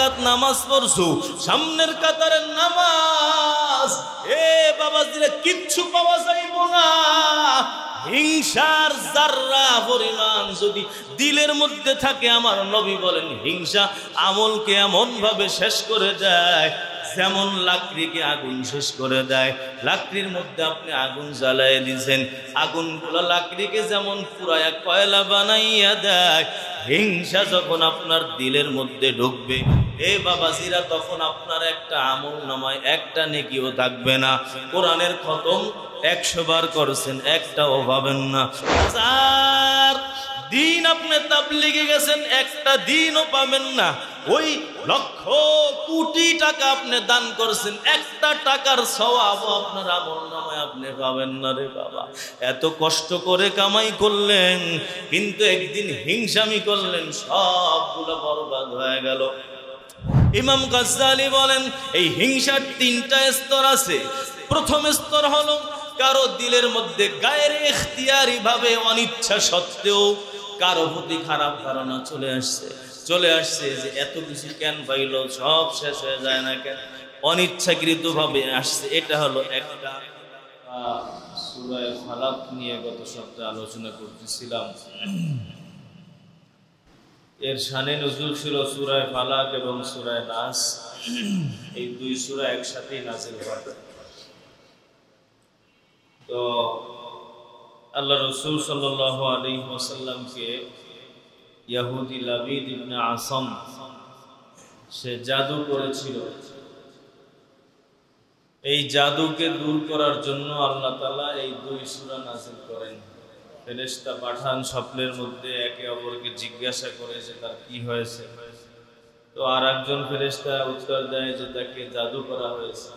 রাকাত নামাজ পড়ছো, সামনের কাতারের নামাজ, এ বাবাজিরা কিচ্ছু পাওয়া যাইব না। হিংসার যাররা পরিমাণ যদি দিলের মধ্যে থাকে, আমার নবী বলেন হিংসা আমলকে এমন ভাবে শেষ করে দেয় যেমন লাকড়িকে আগুন শেষ করে দেয়। লাকড়ির মধ্যে আপনি আগুন জ্বালায় দিয়েছেন, আগুনগুলো লাকড়িকে যেমন পুরায়া কয়লা বানাইয়া দেয়, হিংসা যখন আপনার দিলের মধ্যে ঢুকবে এ বাবাজিরা, তখন আপনার একটা আমল নামায় একটা নেকিও থাকবে না। কোরআনের খতম 100 বার করছেন, একটাও পাবেন না। চার দিন আপনি তাবলীগে গেছেন, একটা দিনও পাবেন না। ওই লক্ষ কোটি টাকা আপনি দান করছেন, একটা টাকার সওয়াবও আপনার আমলনামায় আপনি পাবেন না রে বাবা। এত কষ্ট করে কামাই করলেন, কিন্তু একদিন হিংসামি করলেন, সবগুলো বরবাদ হয়ে গেল। ইমাম গাজ্জালি বলেন এই হিংসার 3টা স্তর আছে। প্রথম স্তর হলো কারো দিলের মধ্যে গায়ের ইখতিয়ারি ভাবে অনিচ্ছা সত্ত্বেও কারো প্রতি খারাপ ধারণা চলে আসছে যে এত কিছু কেন পাইল, সব শেষ হয়ে যায় না কেন, অনিচ্ছাকৃত ভাবে আসছে। এটা হলো একটা। সূরা ফালাক নিয়ে গত সপ্তাহে আলোচনা করতেছিলাম। এর শানে নজুল ছিল সূরা ফালাক এবং সূরা নাস, এই 2 সূরা একসাথেই নাযিল হয়। তো আল্লাহ রাসূল সাল্লাল্লাহু আলাইহি ওয়াসাল্লামকে ইহুদি লাবিদ ইবনে আসম সে জাদু করেছিল। এই জাদুকে দূর করার জন্য আল্লাহ তাআলা এই 2 সূরা নাযিল করেন। ফেরেশতা পাঠান, স্বপ্নের মধ্যে একে অপরকে জিজ্ঞাসা করে যে তার কি হয়েছে। তো আর একজন ফেরেশতা উত্তর দেয় যে তাকে জাদু করা হয়েছে।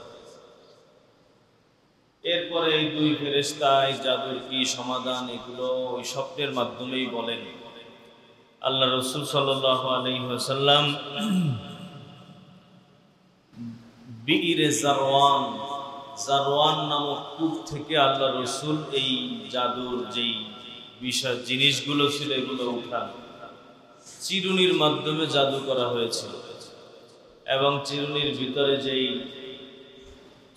এরপরে এই 2 ফেরেশতা এই জাদুর কি সমাধান এগুলো ওই স্বপ্নের মাধ্যমেই বলেন। আল্লাহ রাসূল সাল্লাল্লাহু আলাইহি ওয়াসাল্লাম বিইরে জারওয়ান নামক কূপ থেকে আল্লাহ রাসূল এই জাদুর যেই বিষয় জিনিসগুলো ছিল এগুলো উঠান। চিরুনির মাধ্যমে জাদু করা হয়েছিল এবং চিরুনির ভিতরে যেই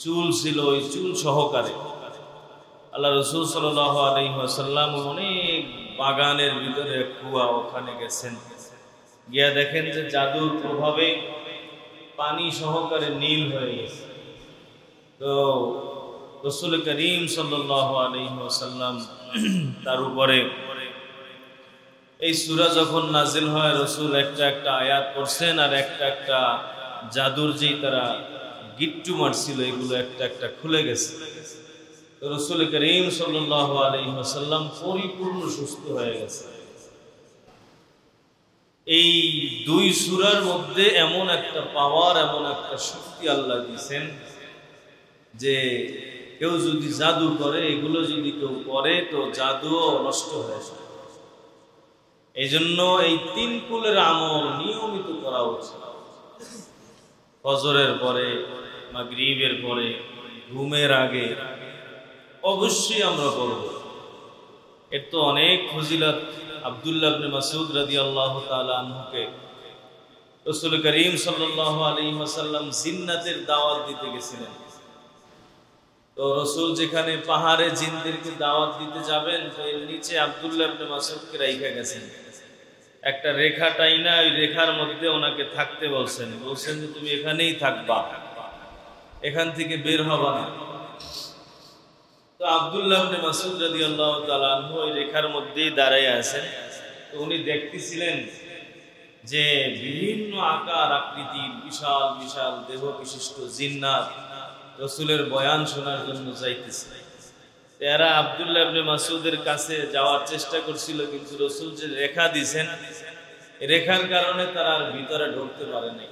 চুল ছিল ওই চুল সহকারে আল্লাহ রাসূল সাল্লাল্লাহু আলাইহি ওয়াসাল্লাম অনেক বাগানের ভিতরে কুয়া, ওখানে গেছেন। গিয়া দেখেন যে জাদুর প্রভাবে পানি সহকারে নীল হয়ে গেছে। তো রাসূল করিম সাল্লাল্লাহু আলাইহি ওয়াসাল্লাম তার উপরে এই সূরা যখন নাজিল হয়, রাসূল একটা একটা আয়াত পড়ছেন আর একটা একটা জাদুর যেই তারা গিট্টু মারছিল এগুলো একটা একটা খুলে গেছে। তো রাসূল করিম সাল্লাল্লাহু আলাইহি ওয়াসাল্লাম পরিপূর্ণ সুস্থ হয়ে গেছে। এই 2 সূরার মধ্যে এমন একটা পাওয়ার, এমন একটা শক্তি আল্লাহ দিয়েছেন যে কেউ যদি জাদু করে, এগুলো যদি কেউ করে তো জাদুও নষ্ট হয়ে যায়। এই জন্য এই 3 কুলের আমল নিয়মিত করা উচিত। ফজরের পরে, মাগরিবের পরে, ঘুমের আগে অবশ্যই আমরা করব। এর তো অনেক ফজিলত। আব্দুল্লাহ ইবনে মাসউদ রাদিয়াল্লাহু তাআলা আনহুকে রাসূল করিম সাল্লাল্লাহু আলাইহি ওয়াসাল্লাম জিন্নাতের দাওয়াত দিতে গেছিলেন। তো রাসূল যেখানে পাহাড়ে জিনদেরকে দাওয়াত দিতে যাবেন, তো এর নিচে আব্দুল্লাহ ইবনে মাসউদকে রাইখা গেছেন। একটা রেখা টাইনা ওই রেখার মধ্যে ওনাকে থাকতে বলছেন যে তুমি এখানেই থাকবা, এখান থেকে বের হবা না। তো আব্দুল্লাহ ইবনে মাসউদ রাদিয়াল্লাহু তাআলা আনহু ওই রেখার মধ্যেই দাঁড়ায় আছেন। তো উনি দেখতেছিলেন যে বিভিন্ন আকার আকৃতির বিশাল বিশাল দেহ বিশিষ্ট জিন্নাত রাসূলের বয়ান শোনার জন্য যাইতেছে। এরা আব্দুল্লাহ ইবনে মাসউদের কাছে যাওয়ার চেষ্টা করছিল, কিন্তু রাসূল যে রেখা দিয়েছেন, রেখার কারণে তারা আর ভিতরে ঢুকতে পারে নাই।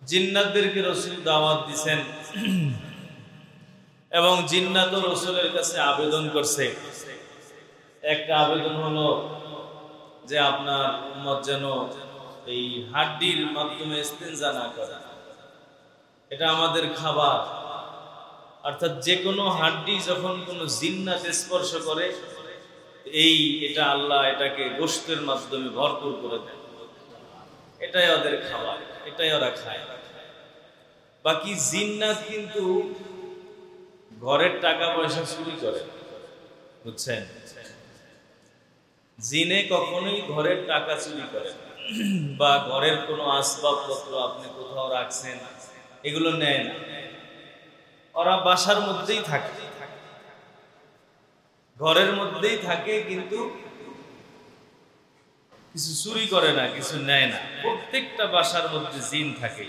জিন্নাতদেরকে রাসূল দাওয়াত দিয়েছেন এবং জিন্নাতও রাসূলের কাছে আবেদন করছে। একটা আবেদন হলো যে আপনার উম্মত যেন এই হাড্ডির মাধ্যমে ইস্তেনজা না করে, এটা আমাদের খাবার। অর্থাৎ যে কোনো হাড্ডি যখন কোনো জিন্নাত স্পর্শ করে, এটা আল্লাহ এটাকে গোশতের মাধ্যমে ভরপুর করে দেন। এটাই ওদের খাবার, এটাই ওরা খায়। বাকি জিন্নাত কিন্তু ঘরের টাকা পয়সা চুরি করে, বুঝছেন? জিনে কখনোই ঘরের টাকা চুরি করে বা ঘরের কোনো আসবাবপত্র আপনি কোথাও রাখছেন এগুলো নেয় না। ওরা বাসার মধ্যেই থাকে, ঘরের মধ্যেই থাকে, কিন্তু কিছু চুরি করে না, কিছু নেয় না। প্রত্যেকটা বাসার মধ্যে জিন থাকে,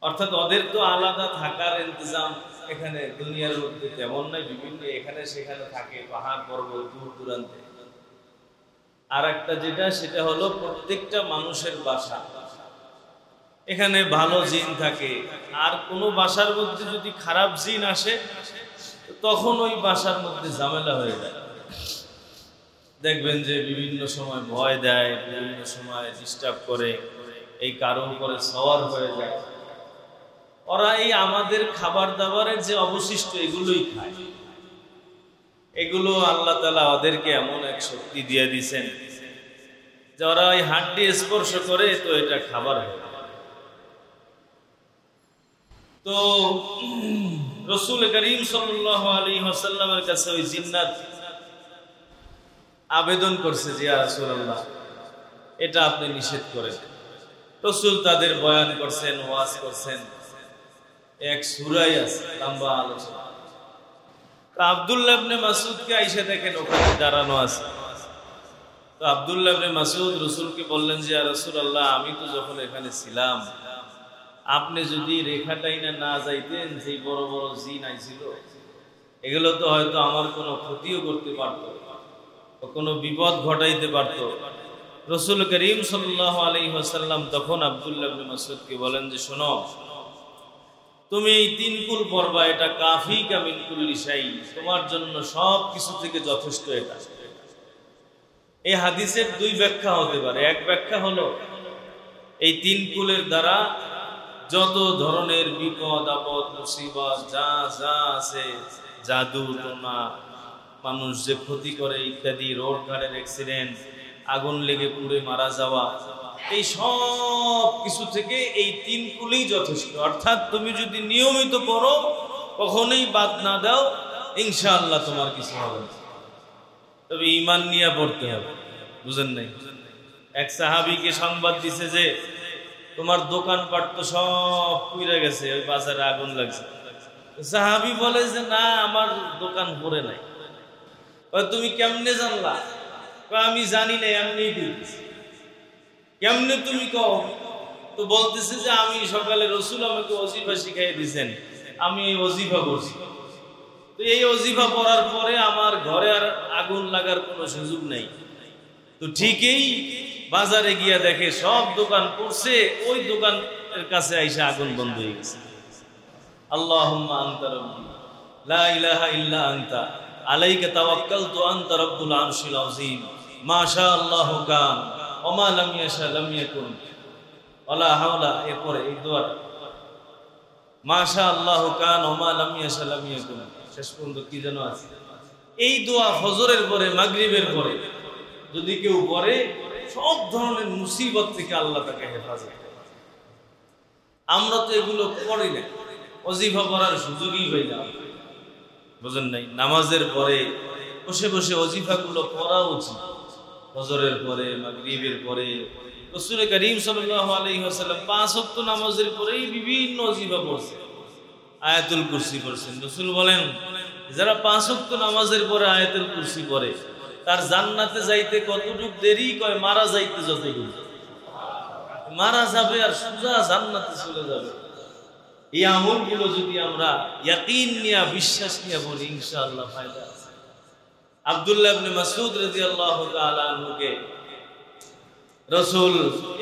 অর্থাৎ ওদের তো আলাদা থাকার ইন্তজাম এখানে দুনিয়ার মধ্যে তেমন নাই, বিভিন্ন এখানে সেখানে থাকে, পাহাড় পর্বত দূর দূরান্তে। আর একটা যেটা, সেটা হলো প্রত্যেকটা মানুষের বাসা, এখানে ভালো জিন থাকে। আর কোনো বাসার মধ্যে যদি খারাপ জিন আসে তখন ওই বাসার মধ্যে ঝামেলা হয়ে যায়। দেখবেন যে বিভিন্ন সময় ভয় দেয়, বিভিন্ন সময় ডিস্টার্ব করে, এই কারো উপরে সওয়ার হয়ে যায়। ওরা এই আমাদের খাবার দাবারের যে অবশিষ্ট এগুলোই খায়। এগুলো আল্লাহ তাআলা ওদেরকে এমন এক শক্তি দিয়ে দিয়েছেন যে ওরা ওই হাড্ডি স্পর্শ করে তো এটা খাবার হয়। তো রাসূল করিম সাল্লাল্লাহু আলাইহি ওয়াসাল্লামের কাছে ওই জিন্নাত আবেদন করছে যে ইয়া রাসূলুল্লাহ, এটা আপনি নিষেধ করেন। রাসূল তাদের বয়ান করছেন, ওয়াজ করছেন, এক সূরায় আছে লম্বা আলোচনা। তো আব্দুল্লাহ ইবনে মাসউদকে আয়েশা দেখেন ওখানে দাঁড়ানো আছে। তো আব্দুল্লাহ ইবনে মাসউদ রাসূলকে বললেন যে ইয়া রাসূলুল্লাহ, আমি তো যখন এখানে ছিলাম, আপনি যদি রেখাটাই না যাইতেন, যে বড় বড় জিন আইছিল, এগুলো তো হয়তো আমার কোনো ক্ষতিও করতে পারতো, কোনো বিপদ ঘটাইতে পারত। রাসূল করিম সাল্লাল্লাহু আলাইহি ওয়াসাল্লাম তখন আব্দুল্লাহ ইবনে মাসউদকে বলেন যে শোনো, তুমি এই 3 কুল পড়বা, এটা কাফি কামিন কুল্লি শাই, তোমার জন্য সব কিছু থেকে যথেষ্ট। এটা এই হাদিসের 2 ব্যাখ্যা হতে পারে। এক ব্যাখ্যা হলো এই 3 কুলের দ্বারা যত ধরনের বিপদ আপদ মুসিবত যা যা আছে, জাদু টোনা, মানুষ যে ক্ষতি করে ইত্যাদি, রোড ঘাটের অ্যাক্সিডেন্ট, আগুন লেগে পুড়ে মারা যাওয়া, এই সব কিছু থেকে এই 3 কুলই যথেষ্ট। অর্থাৎ তুমি যদি নিয়মিত পড়ো, কখনোই বাদ না দাও, ইনশাআল্লাহ তোমার কিছু হবে না। তবে ঈমান নিয়ে পড়তে হবে, বুঝেন নাই? এক সাহাবীকে সংবাদ দিছে যে তোমার দোকানপাট তো সব পুড়ে গেছে, ওই বাজারে আগুন লাগছে। সাহাবী বলে যে না, আমার দোকান পড়ে নাই। তুমি কেমনে জানলা? আমি জানি না, এমনি দিয়েছি। কেমনে তুমি কও? তো বলতেছে যে আমি সকালে রাসূল আমাকে ওজিফা শিখাই দিয়েছেন, আমি এই ওজিফা পড়ছি। তো এই ওজিফা পড়ার পরে আমার ঘরে আর আগুন লাগার কোনো সুযোগ নাই। তো ঠিকই বাজারে গিয়া দেখে সব দোকান পড়ছে, ওই দোকানের কাছে আইসা আগুন বন্ধ হয়ে গেছে। আল্লাহুম্মা আনতা রাব্বি লা ইলাহা ইল্লা আনতা আলাইকা তাওয়াক্কালতু আনতা রাব্বুল আরশিল আযীম মা শা আল্লাহু কান ওয়া মা লাম ইয়াশা লাম ইয়াকুন ওয়ালা হাওলা। এরপরে এই দোয়াটা মা শা আল্লাহু কান ওয়া মা লাম ইয়াশা লাম ইয়াকুন, শেষ পর্যন্ত কি যেন আছে। এই দোয়া ফজরের পরে, মাগরিবের পরে যদি কেউ পড়ে, সব ধরনের মুসিবত থেকে আল্লাহ তাকে হেফাজত করে। আমরা তো এগুলো পড়ি না, ওজিফা পড়ার সুযোগই পাই না, বুঝেন নাই? নামাজের পরে বসে বসে ওজিফাগুলো পড়া উচিত। ফজরের পরে, মাগরিবের পরে। রাসূল করিম সাল্লাল্লাহু আলাইহি ওয়াসাল্লাম 5 ওয়াক্ত নামাজের পরেই বিভিন্ন ওজিফা পড়ছেন, আয়াতুল কুরসি পড়ছেন। রাসূল বলেন, যারা 5 ওয়াক্ত নামাজের পরে আয়াতুল কুরসি পড়ে, তার জান্নাতে যাইতে কতটুকু দেরি, কয় মারা যাইতে যতটুকু। মারা যাবে আর সোজা জান্নাতে চলে যাবে। এই আমলগুলো যদি আমরা ইয়াকিন নিয়ে, বিশ্বাস নিয়ে বলি, ইনশাআল্লাহ ফায়দা আছে। আব্দুল্লাহ ইবনে মাসউদ রাদিয়াল্লাহু তাআলা আনহুকে রাসূল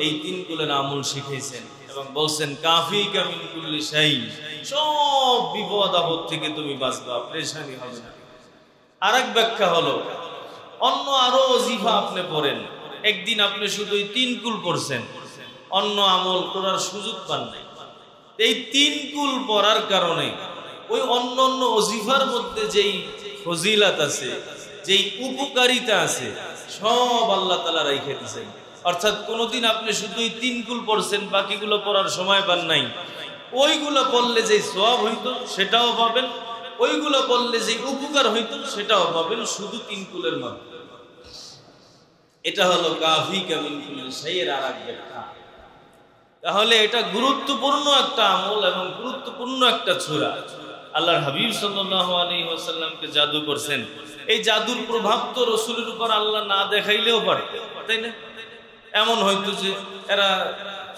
এই 3 কুলের আমল শিখাইছেন এবং বলছেন কাফিকা মিন কুল্লি শাই, সব বিপদ আপদ থেকে তুমি বাঁচবা, পেরেশানি হবে না। আরেক ব্যাখ্যা হলো অন্য আরো ওজিফা আপনি পড়েন, একদিন আপনি শুধু 3 কুল পড়ছেন, অন্য আমল করার সুযোগ পান নাই। এই 3 কুল পড়ার কারণে ওই অন্য অন্য ওজিফার মধ্যে যেই ফজিলাত আছে, যেই উপকারিতা আছে, সব আল্লাহ তাআলা রাইখে দিয়েছেন। অর্থাৎ কোনোদিন আপনি শুধুই 3 কুল পড়ছেন, বাকিগুলো পড়ার সময় পান নাই, ওইগুলো পড়লে যে সওয়াব হইতো সেটাও পাবেন, ওইগুলো পড়লে যে উপকার হইতো সেটাও পাবেন, শুধু 3 কুলের মাধ্যমে। এটা হলো কাফি কামিন কুলের শাইয়ের আরেক ব্যাখ্যা। তাহলে এটা গুরুত্বপূর্ণ একটা আমল এবং গুরুত্বপূর্ণ একটা সূরা। আল্লাহর হাবিব সাল্লাল্লাহু আলাইহি ওয়াসাল্লামকে জাদু করছেন, এই জাদুর প্রভাব তো রাসূলের উপর আল্লাহ না দেখাইলেও পারত, তাই না? এমন হয়তো যে এরা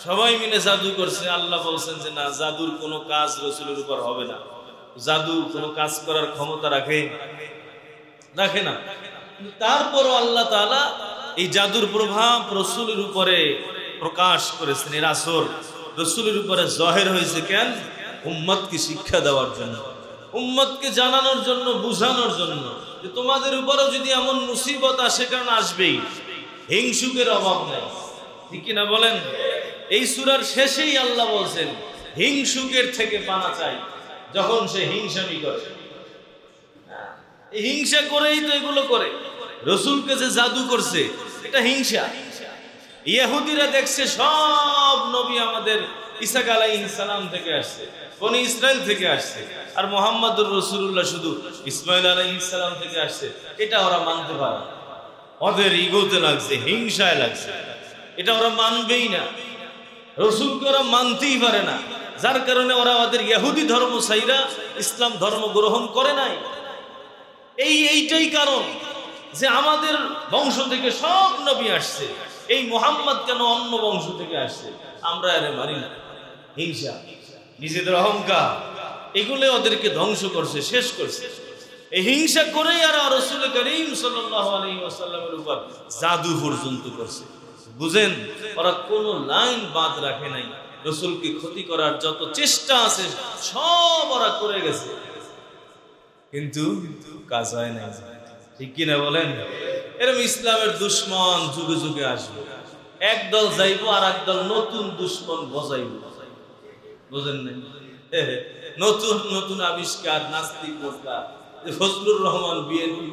সবাই মিলে জাদু করছে, আল্লাহ বলছেন যে না, জাদুর কোনো কাজ রাসূলের উপর হবে না। জাদু কোনো কাজ করার ক্ষমতা রাখে না। তারপরও আল্লাহ তাআলা এই জাদুর প্রভাব রাসূলের উপরে প্রকাশ করেছেন। এর আসর রাসূলের উপরে জাহির হয়েছে কেন? উম্মতকে শিক্ষা দেওয়ার জন্য, উম্মতকে জানানোর জন্য, বুঝানোর জন্য যে তোমাদের উপরেও যদি এমন মুসিবত আসে, কারণ আসবেই, হিংসুকের অভাব নাই, ঠিক কিনা বলেন? এই সূরার শেষেই আল্লাহ বলছেন হিংসুকের থেকে পানা চাই, যখন সে হিংসামি করে। হিংসা করেই তো এগুলো করে। রাসূলকে যে জাদু করছে এটা হিংসা। ইহুদিরা দেখছে সব নবী আমাদের ঈসা আলাইহিস সালাম থেকে আসছে, বনি ইসরাইল থেকে আসছে, আর মুহাম্মদুর রাসূলুল্লাহ শুধু ইসমাঈল আলাইহিস সালাম থেকে আসছে। এটা ওরা মানতে পারে না, ওদের ইগোতে লাগছে, হিংসায় লাগছে, এটা ওরা মানবেই না। রাসূলকে ওরা মানতেই পারে না, যার কারণে ওরা ওদের ইহুদি ধর্ম ছাইরা ইসলাম ধর্ম গ্রহণ করে নাই। এইটাই কারণ যে আমাদের বংশ থেকে সব নবী আসছে, এই মুহাম্মদ কেন অন্য বংশ থেকে আসছে, আমরা এর মানি না। হিংসা, নিজেদের অহংকার, এগুলো ওদেরকে ধ্বংস করছে, শেষ করছে। এই হিংসা করেই আর রাসূল করিম সাল্লাল্লাহু আলাইহি ওয়াসাল্লামের উপর জাদু পর্যন্ত করছে। বুঝেন, ওরা কোনো লাইন বাদ রাখে নাই। রাসূলকে ক্ষতি করার যত চেষ্টা আছে সব ওরা করে গেছে, কিন্তু কাজ হয় না, ঠিক কিনা বলেন? এরকম ইসলামের দুশ্মন যুগে যুগে আসবে, একদল যাইব আর একদল নতুন দুশ্মন বজাইব, বুঝেন না? নতুন নতুন আবিষ্কার, নাস্তিক মোস্তা, ফজলুর রহমান বিএনপি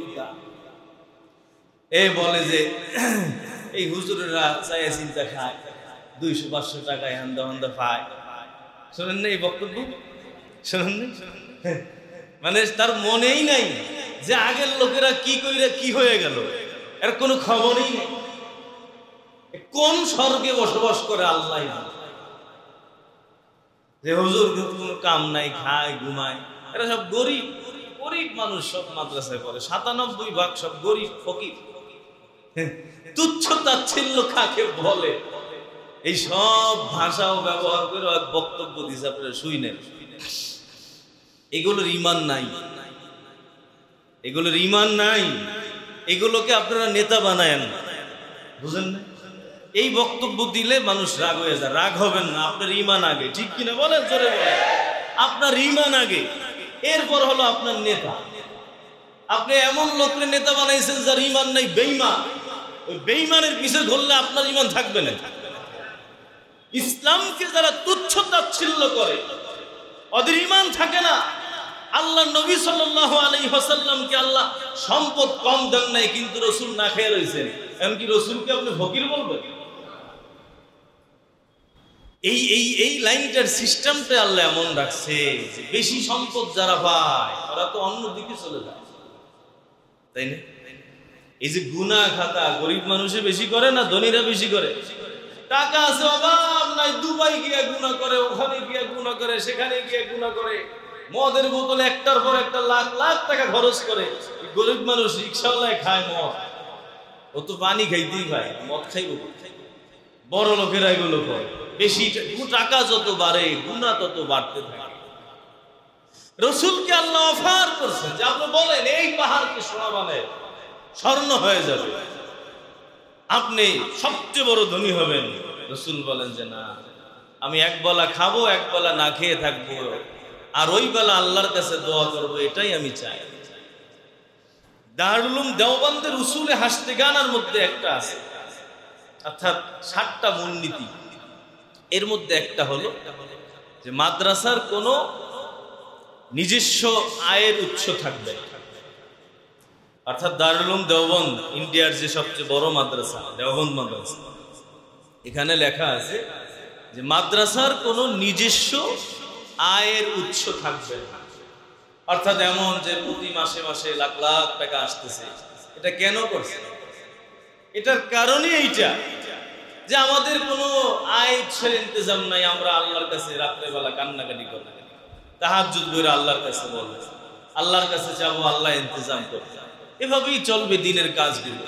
বলে যে এই হুজুরেরা চাইয়া চিন্তা খায়, 200-500 টাকায় হান্দা হান্দা পায়। শোনেন না এই বক্তব্য? শোনেন না? মানে তার মনেই নাই যে আগের লোকেরা কি কইরা কি হয়ে গেল, এর কোনো খবরই নেই। কোন স্বর্গে বসবাস করে আল্লাহ জানে। যে হুজুর কোনো কাম নাই, খায় ঘুমায়, এরা সব গরিব গরিব মানুষ, সব মাদ্রাসায় পড়ে, 97% সব গরিব ফকির। তুচ্ছ তাচ্ছিল্য কাকে বলে, এই সব ভাষাও ব্যবহার করে এক বক্তব্য দিছে, আপনারা শুনেন। এগুলোর ঈমান নাই, এগুলোর ঈমান নাই, এগুলোকে আপনারা নেতা বানায়েন, বুঝেন না? এই বক্তব্য দিলে মানুষ রাগ হয়ে যায়। রাগ হবেন না, আপনার ঈমান আগে, ঠিক কিনা বলেন? জোরে বলেন। আপনার ঈমান আগে, এরপর হলো আপনার নেতা। আপনি এমন লোককে নেতা বানাইছেন যার ঈমান নাই, বেঈমান। ওই বেঈমানের পিছে ঘুরলে আপনার ঈমান থাকবে না। ইসলামকে যারা তুচ্ছ তাচ্ছিল্য করে, ওদের ঈমান থাকে না। আল্লাহ নবী সাল্লাল্লাহু আলাইহি ওয়াসাল্লামকে আল্লাহ সম্পদ কম দেন নাই, কিন্তু রাসূল না খেয়ে রইছেন। এমনকি রাসূলকে আপনি ফকির বলবেন? এই লাইনটার সিস্টেমটা আল্লাহ এমন রাখছে যে বেশি সম্পদ যারা পায় ওরা তো অন্য দিকে চলে যায়, তাই না? এই যে গুনাহ খাতা গরিব মানুষে বেশি করে না ধনীরা বেশি করে? টাকা আছে, অভাব নাই, দুবাই গিয়ে গুনাহ করে, ওখানে গিয়ে গুনাহ করে, সেখানে গিয়ে গুনাহ করে, মদের বোতলে একটার পর একটা লাখ লাখ টাকা খরচ করে। গরিব মানুষ রিক্সাওয়ালায় খায় মদ, ও তো পানি খাইতেই পায়, মদ খাইব। বড় লোকেরা এগুলো করে। বেশি টাকা যত বাড়ে গুনাহ তত বাড়তে থাকে। রাসূলকে আল্লাহ অফার করছেন যে আপনি বলেন এই পাহাড়কে সোনা বানায় স্বর্ণ হয়ে যাবে, আপনি সবচেয়ে বড় ধনী হবেন। রাসূল বলেন যে না, আমি এক বেলা খাবো, এক বেলা না খেয়ে থাকবো, আর ওই বেলা আল্লাহর কাছে দোয়া করবো, এটাই আমি চাই। দারুল উলুম দেওবন্দের উসুলে হাসতে গানার মধ্যে একটা আছে, অর্থাৎ 7টা মূলনীতি। এর মধ্যে একটা হলো যে মাদ্রাসার কোনো নিজস্ব আয়ের উৎস থাকবে, অর্থাৎ দারুল উলুম দেওবন্দ ইন্ডিয়ার যে সবচেয়ে বড় মাদ্রাসা দেওবন্দ মাদ্রাসা, এখানে লেখা আছে যে মাদ্রাসার কোনো নিজস্ব আয়ের উৎস থাকবে না, অর্থাৎ এমন যে প্রতি মাসে মাসে লাখ লাখ টাকা আসতেছে। এটা কেন করছে? এটার কারণই এইটা যে আমাদের কোনো আয় উৎসের ইন্তজাম নাই। আমরা আল্লাহর কাছে রাত্রেবেলা কান্নাকাটি করি, তাহাজ্জুদ করে আল্লাহর কাছে বলবো, আল্লাহর কাছে যাবো, আল্লাহ ইন্তজাম করবে। এভাবেই চলবে দিনের কাজগুলো।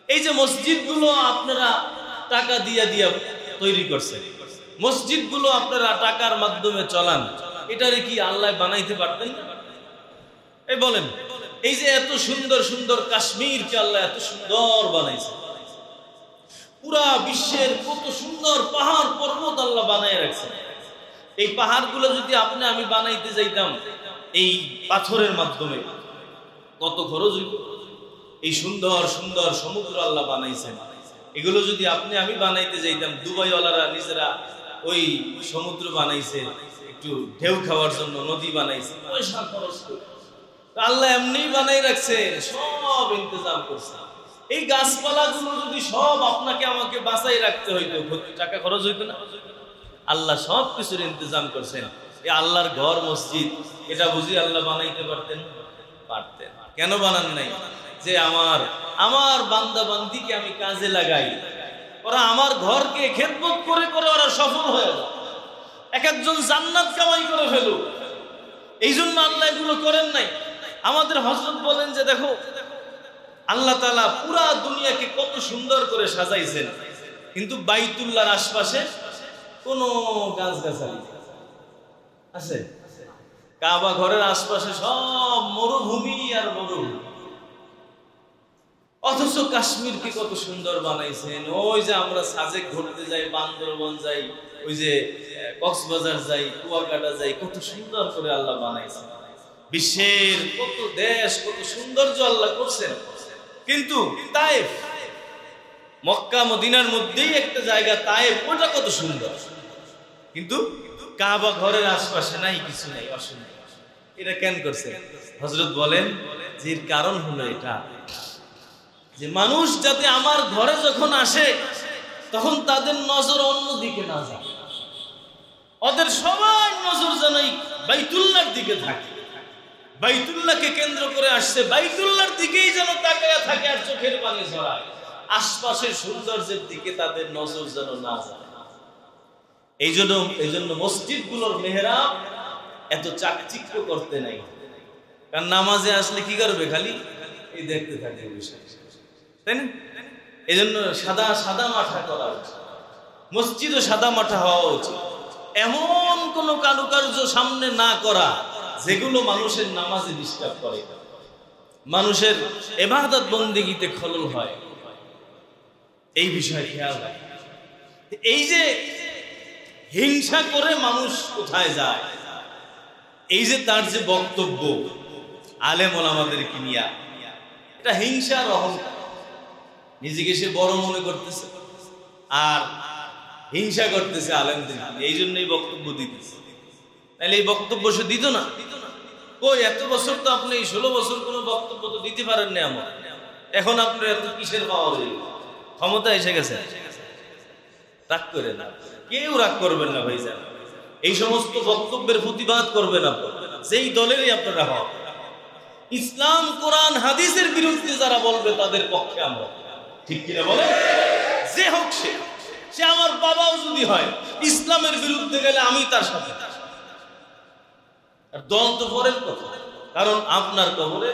এই যে মসজিদগুলো আপনারা টাকা দিয়া দিয়া তৈরি করছেন, মসজিদগুলো আপনারা টাকার মাধ্যমে চলান, এটারে কি আল্লাহ বানাইতে পারতেন না? এই বলেন, এই যে এত সুন্দর সুন্দর কাশ্মীরকে আল্লাহ এত সুন্দর বানাইছে, পুরা বিশ্বের কত সুন্দর পাহাড় পর্বত আল্লাহ বানায় রাখছে। এই পাহাড়গুলো যদি আপনি আমি বানাইতে যাইতাম এই পাথরের মাধ্যমে, কত খরচ হইত? এই সুন্দর সুন্দর সমুদ্র আল্লাহ বানাইছেন, এগুলো যদি আপনি আমি বানাইতে যাইতাম, দুবাইওয়ালারা নিজেরা ওই সমুদ্র বানাইছে একটু ঢেউ খাওয়ার জন্য, নদী বানাইছে, পয়সা খরচ করে। আল্লাহ এমনি বানাই রাখছে, সব ইন্তজাম করছে। এই গাছপালাগুলো যদি সব আপনাকে আমাকে বাঁচাই রাখতে হইতো, টাকা খরচ হইতো না? আল্লাহ সব কিছুর ইন্তজাম করছেন। এই আল্লাহর ঘর মসজিদ, এটা বুঝি আল্লাহ বানাইতে পারতেন? পারতেন। কেন বানান নাই? যে আমার বান্দা বান্দিকে আমি কাজে লাগাই, ওরা আমার ঘরকে খেদমত করে করে ওরা সফল হয়ে যায়, এক একজন জান্নাত কামাই করে ফেলুক। এই জন্য আল্লাহ এগুলো করেন নাই। আমাদের হযরত বলেন যে দেখো আল্লাহ তাআলা পুরা দুনিয়াকে কত সুন্দর করে সাজাইছেন, কিন্তু বাইতুল্লাহর আশপাশে কোনো গাছগাছালি আছে? কাবা ঘরের আশপাশে সব মরুভূমি আর মরুভূমি। অথচ কাশ্মীরকে কত সুন্দর বানাইছেন। ওই যে আমরা সাজেক ঘুরতে যাই, বান্দরবন যাই, ওই যে কক্সবাজার যাই, কুয়াকাটা যাই, কত সুন্দর করে আল্লাহ বানাইছেন। বিশ্বের কত দেশ, কত সৌন্দর্য আল্লাহ করছেন। কিন্তু তায়েফ, মক্কা মদিনার মধ্যেই একটা জায়গা তায়েফ, ওটা কত সুন্দর, কিন্তু কাবা ঘরের আশপাশে নাই, কিছু নাই, অসুন্দর। এটা কেন করছে? হযরত বলেন যে এর কারণ হলো এটা, যে মানুষ যাতে আমার ঘরে যখন আসে তখন তাদের নজর অন্যদিকে না যায়, ওদের সবার নজর যেন বাইতুল্লাহর দিকে থাকে। বাইতুল্লাহকে কেন্দ্র করে আসছে, বাইতুল্লাহর দিকেই যেন তাকায়া থাকে আর চোখের পানি ঝরায়, আশপাশের সৌন্দর্যের দিকে তাদের নজর যেন না যায়। এই জন্য মসজিদগুলোর মেহরাব এত চাকচিক্য করতে নাই। কারণ নামাজে আসলে কি করবে? খালি এই দেখতে থাকে বিষয়, তাই না? এই জন্য সাদা মাঠা করা উচিত, মসজিদও সাদা মাঠা হওয়া উচিত। এমন কোন কারুকার্য সামনে না করা যেগুলো মানুষের নামাজে ডিস্টার্ব করে, মানুষের ইবাদত বন্দেগীতে খলল হয়, এই বিষয়ে খেয়াল রাখে। এই যে হিংসা করে মানুষ কোথায় যায়, এই যে তার যে বক্তব্য আলেম ওলামাদেরকে নিয়া, এটা হিংসার অহংকার। নিজেকে সে বড় মনে করতেছে আর হিংসা করতেছে আলেমদের, এই জন্যই বক্তব্য দিতেছে। তাহলে এই বক্তব্য সে দিত না। কই এত বছর তো আপনি 16 বছর কোনো বক্তব্য তো দিতে পারেন না, আমার এখন আপনার এত কিসের পাওয়া যায়? ক্ষমতা এসে গেছে। রাগ করে না, কেউ রাগ করবেন না ভাইজান। এই সমস্ত বক্তব্যের প্রতিবাদ করবেন আপনারা, যেই দলেরই আপনারা হন। ইসলাম কোরআন হাদিসের বিরুদ্ধে যারা বলবে তাদের পক্ষে আমরা, ঠিক কিনা বলে? যে হোক সে আমার বাবাও যদি হয়, ইসলামের বিরুদ্ধে গেলে আমি তার সাথে। আর দল তো পরের কথা, কারণ আপনার কবরে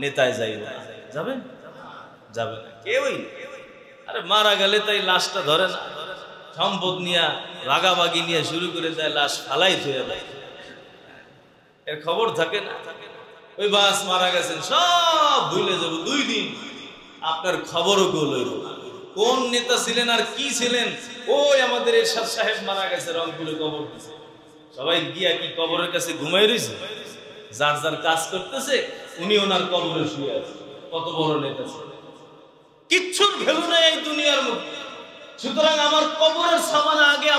নেতায় যাইবে, যাবেন যাবে না কেউই। আরে মারা গেলে তাই লাশটা ধরে না, সম্পদ নিয়ে ভাগাভাগি নিয়ে শুরু করে দেয়, লাশ ফালাই ধুয়ে দেয়, এর খবর থাকে না। ওই বাস মারা গেছেন সব ভুলে যাবো, 2 দিন আপনার খবরও গোল হইল। কোন নেতা ছিলেন আর কি ছিলেন? ওই আমাদের এরশাদ সাহেব মারা গেছে, রংপুরে কবর দিছে, সবাই গিয়া কি কবরের কাছে ঘুমাই রয়েছে? যার যার কাজ করতেছে উনি ওনার কবরে শুয়ে আছে। কত বড় নেতা ছিল, কিচ্ছুর ভ্যালু নাই এই দুনিয়ার মধ্যে। সুতরাং আমার কবরের সামান আগে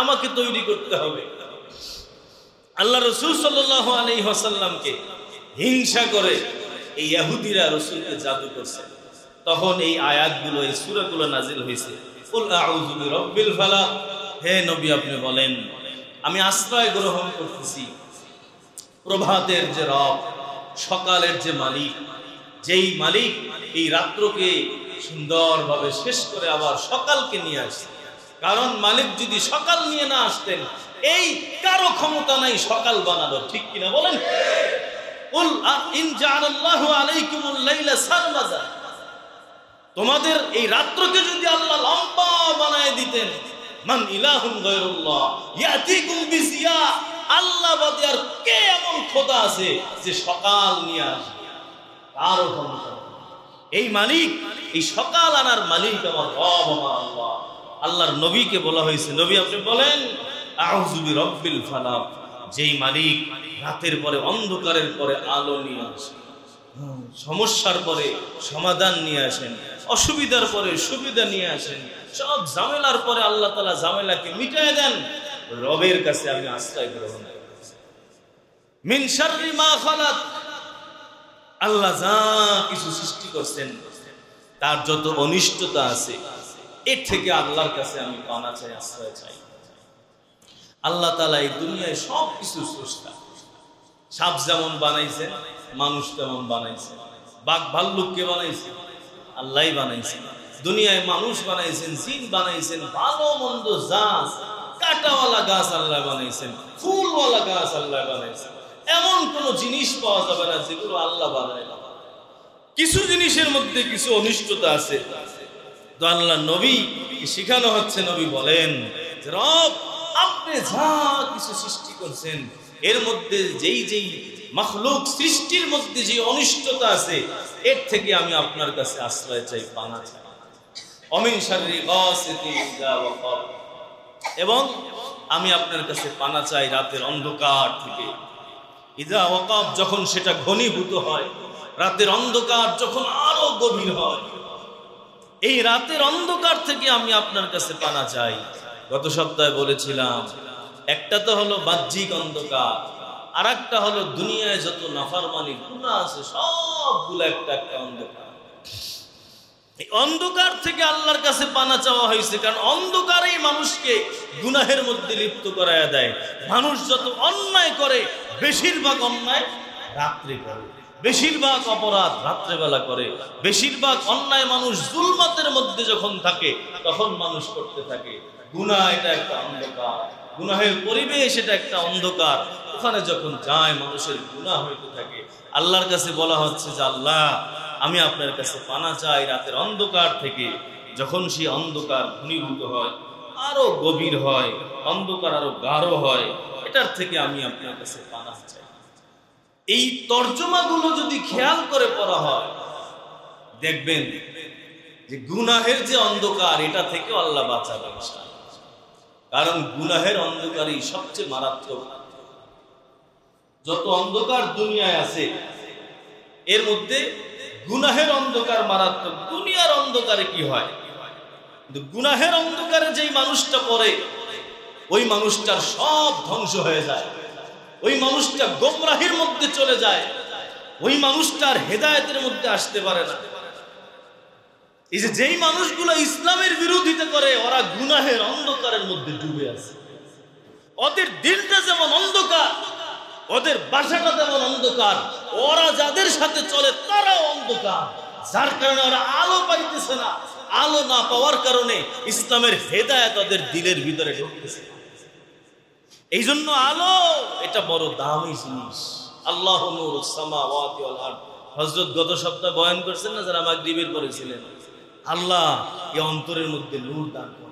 আমাকে তৈরি করতে হবে। আল্লাহ রাসূল সাল্লাল্লাহু আলাইহি ওয়াসাল্লামকে হিংসা করে এই ইহুদিরা রাসূলকে জাদু করছে। তখন এই আয়াতগুলো, এই সূরাগুলো নাজিল হয়েছে, কুল আউযু বিরাব্বিল ফালাক, হে নবী আপনি বলেন আমি আশ্রয় গ্রহণ করতেছি প্রভাতের যে রব, সকালের যে মালিক, যেই মালিক এই রাত্রকে সুন্দরভাবে শেষ করে আবার সকালকে নিয়ে আসে। কারণ মালিক যদি সকাল নিয়ে না আসতেন, এই কারো ক্ষমতা নাই সকাল বানানোর, ঠিক কিনা বলেন? কুল ইন জাআলাল্লাহু আলাইকুমুল লাইলা সারমাদা, তোমাদের এই রাত্রকে যদি আল্লাহ লম্বা বানায় দিতেন, মান ইলাহুন গায়রুল্লাহ ইয়াতিকুম বিজিয়া, আল্লাহ বাদে আর কে এমন খোদা আছে যে সকাল নিয়ে আসে? কারো ক্ষমতা। এই মালিক, এই সকাল আনার মালিক আমার রব, আমার আল্লাহ। আল্লাহর নবীকে বলা হয়েছে, নবী আপনি বলেন আউযু বিরাব্বিল ফালাক, যেই মালিক রাতের পরে অন্ধকারের পরে আলো নিয়ে আসেন, সমস্যার পরে সমাধান নিয়ে আসেন, অসুবিধার পরে সুবিধা নিয়ে আসেন, সব ঝামেলার পরে আল্লাহ তাআলা ঝামেলাকে মিটায় দেন, রবের কাছে আমি আশ্রয় গ্রহণ করছি। মিন শাররি মা খালাক, আল্লাহ যা কিছু সৃষ্টি করছেন তার যত অনিষ্টতা আছে এর থেকে আল্লাহর কাছে আমি পানা চাই, আশ্রয় চাই। আল্লাহ তাআলা এই দুনিয়ায় সব কিছু স্রষ্টা। সাপ যেমন বানাইছেন, মানুষ তেমন বানাইছেন। বাঘ ভাল্লুককে বানাইছেন আল্লাহই বানাইছেন। দুনিয়ায় মানুষ বানাইছেন, জিন বানাইছেন, ভালো মন্দ গাছ, কাঁটাওয়ালা গাছ আল্লাহ বানাইছেন, ফুলওয়ালা গাছ আল্লাহ বানাইছেন। এমন কোন জিনিস পাওয়া যাবে না যেগুলো আল্লাহ বানায় না। কিছু জিনিসের মধ্যে কিছু অনিষ্টতা আছে, তো আল্লাহ নবী শিখানো হচ্ছে, নবী বলেন রব আপনি যা কিছু সৃষ্টি করছেন এর মধ্যে যেই যেই মাখলুক সৃষ্টির মধ্যে যে অনিষ্টতা আছে এর থেকে আমি আপনার কাছে আশ্রয় চাই, পানা চাই। অমিন শাররি গাসিকিন ইযা ওয়াকাব, এবং আমি আপনার কাছে পানা চাই রাতের অন্ধকার থেকে। ইযা ওয়াকাব, যখন সেটা ঘনীভূত হয়, রাতের অন্ধকার যখন আরো গভীর হয়, এই রাতের অন্ধকার থেকে আমি আপনার কাছে পানা চাই। গত সপ্তাহে বলেছিলাম একটা তো হলো বাহ্যিক অন্ধকার, আর একটা হলো দুনিয়ায় যত নাফরমানি গুনাহ আছে সবগুলো একটা একটা অন্ধকার। এই অন্ধকার থেকে আল্লাহর কাছে পানা চাওয়া হয়েছে, কারণ অন্ধকারেই মানুষকে গুনাহের মধ্যে লিপ্ত করায়া দেয়। মানুষ যত অন্যায় করে, বেশিরভাগ অন্যায় রাত্রে করে, বেশিরভাগ অপরাধ রাত্রেবেলা করে, বেশিরভাগ অন্যায় মানুষ জুলমাতের মধ্যে যখন থাকে তখন মানুষ করতে থাকে। গুনাহ এটা একটা অন্ধকার, গুনাহের পরিবেশ এটা একটা অন্ধকার। ওখানে যখন যায় মানুষের গুনাহ হইতে থাকে। আল্লাহর কাছে বলা হচ্ছে যে আল্লাহ আমি আপনার কাছে পানা চাই রাতের অন্ধকার থেকে। যখন সেই অন্ধকার ঘনীভূত হয়, আরো গভীর হয়, অন্ধকার আরো গাঢ় হয়, এটার থেকে আমি আপনার কাছে পানা চাই। এই তর্জমাগুলো যদি খেয়াল করে পড়া হয়, দেখবেন যে গুনাহের যে অন্ধকার এটা থেকে আল্লাহ বাঁচাবে। কারণ গুনাহের অন্ধকারই সবচেয়ে মারাত্মক। যত অন্ধকার দুনিয়ায় আছে এর মধ্যে গুনাহের অন্ধকার মারাত্মক। দুনিয়ার অন্ধকারে কি হয়, কিন্তু গুনাহের অন্ধকারে যেই মানুষটা পড়ে ওই মানুষটার সব ধ্বংস হয়ে যায়, ওই মানুষটা গোমরাহির মধ্যে চলে যায়, ওই মানুষটার হেদায়েতের মধ্যে আসতে পারে না। এই যে যেই মানুষগুলো ইসলামের বিরোধিতা করে ওরা গুনাহের অন্ধকারের মধ্যে ডুবে আছে। ওদের দিলটা যেমন অন্ধকার, ওদের বাসাটা যেমন অন্ধকার, ওরা যাদের সাথে চলে তারাও অন্ধকার, যার কারণে ওরা আলো পাইতেছে না। আলো না পাওয়ার কারণে ইসলামের হেদায়েত ওদের দিলের ভিতরে ঢুকতেছে। এই জন্য আলো এটা বড় দামি জিনিস। আল্লাহু নূরুস সামাওয়াতি ওয়াল আরদ, হযরত গত সপ্তাহে বয়ান করছেন না যারা মাগরিবের পড়েছিলেন, আল্লাহ এই অন্তরের মধ্যে নূর দান করেন।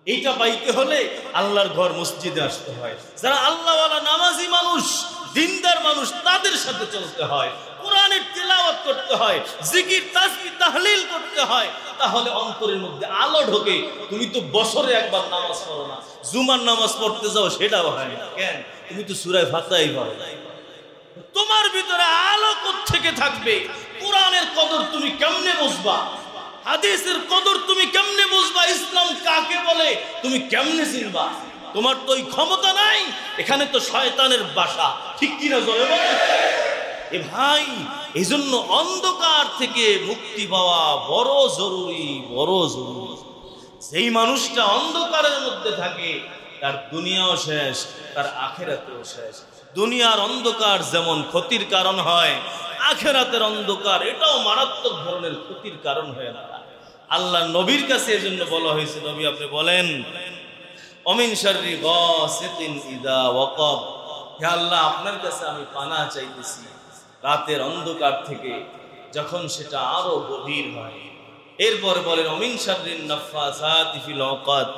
এইটা পাইতে হলে আল্লাহর ঘর মসজিদে আসতে হয়। যারা আল্লাহওয়ালা নামাজি মানুষ, দিনদার মানুষ, তাদের সাথে চলতে হয়, কোরআনের তিলাওয়াত করতে হয়, জিকির তাসবিহ তাহলিল করতে হয়, তাহলে অন্তরের মধ্যে আলো ঢোকে। তুমি তো বছরে একবার নামাজ পড়ো না, জুমার নামাজ পড়তে যাও সেটাও হয় না কেন? তুমি তো সূরা ফাতিহাই পড়ো না। তোমার ভিতরে আলো কোত্থেকে থাকবে? কোরআনের কদর তুমি কেমনে বুঝবা? হাদিসের কদর তুমি কেমনে বুঝবা? ইসলাম কাকে বলে তুমি কেমনে চিনবা? তোমার তো ওই ক্ষমতা নাই। এখানে তো শয়তানের বাসা, ঠিক কিনা জোরে বলে? এ ভাই, এই জন্য অন্ধকার থেকে মুক্তি পাওয়া বড় জরুরি, বড় জরুরি। যেই মানুষটা অন্ধকারের মধ্যে থাকে তার দুনিয়াও শেষ, তার আখিরাতেও শেষ। দুনিয়ার অন্ধকার যেমন ক্ষতির কারণ হয়, আখিরাতের অন্ধকার এটাও মারাত্মক ধরনের ক্ষতির কারণ হয়ে দাঁড়ায়। আল্লাহ নবীর কাছে এজন্য বলা হয়েছে, নবী আপনি বলেন অমিন শাররি গাসিকিন ইযা ওয়াকাব, হে আল্লাহ আপনার কাছে আমি পানাহ চাইতেছি রাতের অন্ধকার থেকে যখন সেটা আরো গভীর হয়। এরপর বলেন অমিন শাররিন নাফাসাতি ফিল উকাদ,